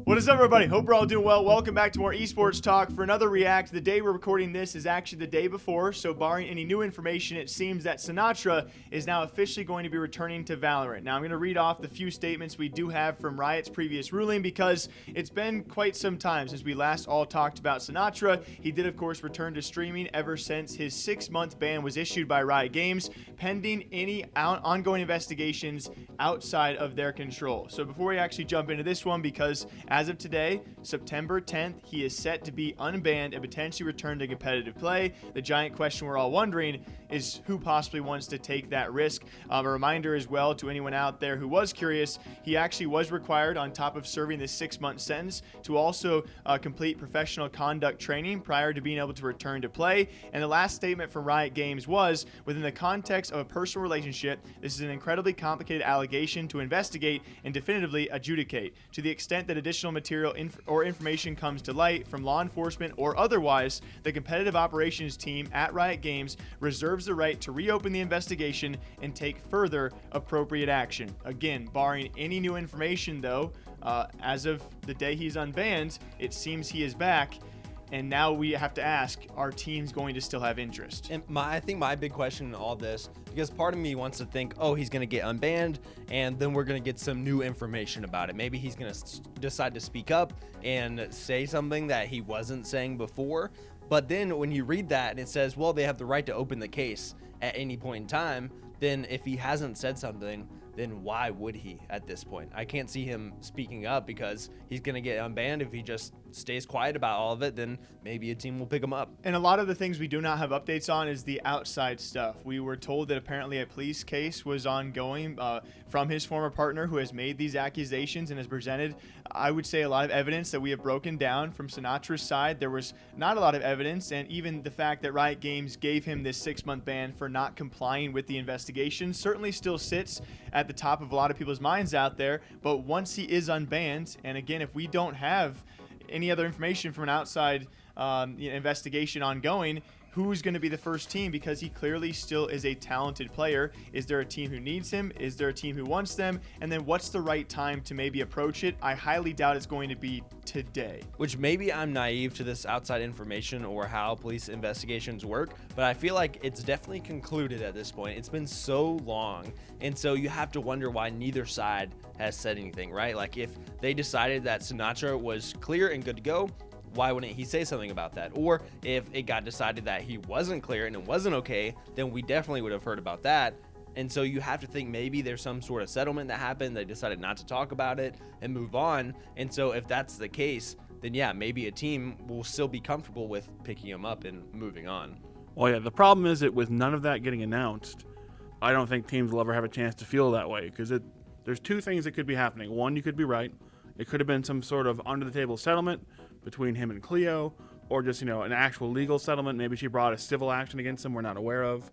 What is up, everybody? Hope we're all doing well. Welcome back to more esports talk. For another react, the day we're recording this is actually the day before, so barring any new information, it seems that Sinatraa is now officially going to be returning to Valorant. Now, I'm going to read off the few statements we do have from Riot's previous ruling because it's been quite some time since we last all talked about Sinatraa. He did, of course, return to streaming ever since his 6-month ban was issued by Riot Games, pending any ongoing investigations outside of their control. So before we actually jump into this one, because as of today, September 10th, he is set to be unbanned and potentially return to competitive play. The giant question we're all wondering is who possibly wants to take that risk. A reminder as well to anyone out there who was curious, he actually was required, on top of serving this 6-month sentence, to also complete professional conduct training prior to being able to return to play. And the last statement from Riot Games was, within the context of a personal relationship, this is an incredibly complicated allegation to investigate and definitively adjudicate. To the extent that additional material or information comes to light from law enforcement or otherwise, the competitive operations team at Riot Games reserves the right to reopen the investigation and take further appropriate action. Again, barring any new information though, as of the day he's unbanned, it seems he is back. And now we have to ask, are teams going to still have interest? And I think my big question in all this, because part of me wants to think, oh, he's going to get unbanned, and then we're going to get some new information about it. Maybe he's going to decide to speak up and say something that he wasn't saying before. But then when you read that and it says, well, they have the right to open the case at any point in time, then if he hasn't said something, then why would he at this point? I can't see him speaking up because he's going to get unbanned. If he just stays quiet about all of it, then maybe a team will pick him up. And a lot of the things we do not have updates on is the outside stuff. We were told that apparently a police case was ongoing from his former partner who has made these accusations and has presented, I would say, a lot of evidence that we have broken down. From Sinatra's side, there was not a lot of evidence, and even the fact that Riot Games gave him this 6-month ban for not complying with the investigation certainly still sits at the top of a lot of people's minds out there. But once he is unbanned, and again, if we don't have any other information from an outside investigation ongoing, who's going to be the first team? Because he clearly still is a talented player. Is there a team who needs him? Is there a team who wants them? And then what's the right time to maybe approach it? I highly doubt it's going to be today. Which maybe I'm naive to this outside information or how police investigations work, but I feel like it's definitely concluded at this point. It's been so long, and so you have to wonder why neither side has said anything, right? Like if they decided that Sinatraa was clear and good to go, why wouldn't he say something about that? Or if it got decided that he wasn't clear and it wasn't okay, then we definitely would have heard about that. And so you have to think maybe there's some sort of settlement that happened. They decided not to talk about it and move on. And so if that's the case, then yeah, maybe a team will still be comfortable with picking him up and moving on. Well, yeah, the problem is that with none of that getting announced, I don't think teams will ever have a chance to feel that way, because there's two things that could be happening. One, you could be right. It could have been some sort of under-the-table settlement between him and Cleo, or just, an actual legal settlement. Maybe she brought a civil action against him we're not aware of.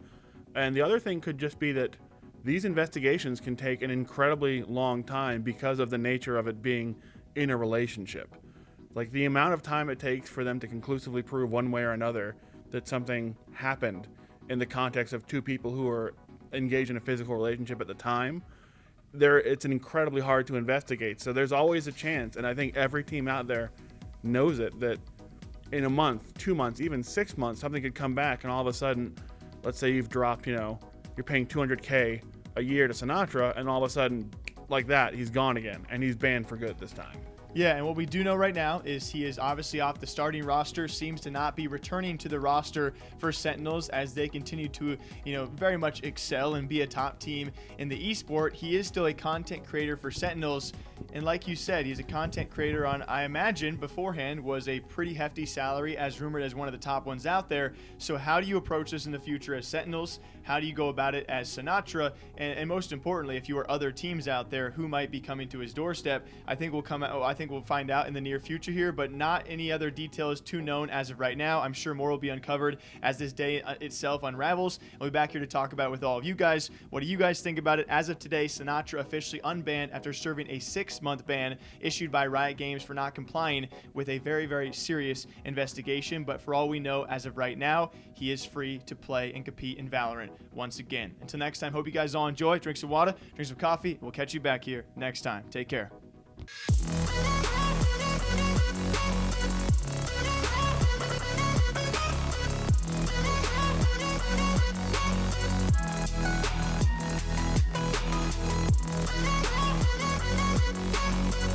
And the other thing could just be that these investigations can take an incredibly long time because of the nature of it being in a relationship. Like the amount of time it takes for them to conclusively prove one way or another that something happened in the context of two people who are engaged in a physical relationship at the time, it's incredibly hard to investigate. So there's always a chance, and I think every team out there knows it, that in a month, 2 months, even 6 months, something could come back, and all of a sudden, let's say you've dropped, you're paying $200K a year to Sinatraa, and all of a sudden, like that, he's gone again, and he's banned for good this time. Yeah, and what we do know right now is he is obviously off the starting roster, seems to not be returning to the roster for Sentinels as they continue to, very much excel and be a top team in the esport. He is still a content creator for Sentinels, and like you said, he's a content creator on, I imagine, beforehand was a pretty hefty salary, as rumored as one of the top ones out there. So how do you approach this in the future as Sentinels? How do you go about it as Sinatraa? And most importantly, if you are other teams out there who might be coming to his doorstep, I think we'll find out in the near future here, but not any other details too known as of right now. I'm sure more will be uncovered as this day itself unravels. I'll be back here to talk about it with all of you guys. What do you guys think about it? As of today, Sinatraa officially unbanned after serving a 6 6-month ban issued by Riot Games for not complying with a very, very serious investigation. But for all we know, as of right now, he is free to play and compete in Valorant once again. Until next time, hope you guys all enjoy. Drink some water, drink some coffee. We'll catch you back here next time. Take care.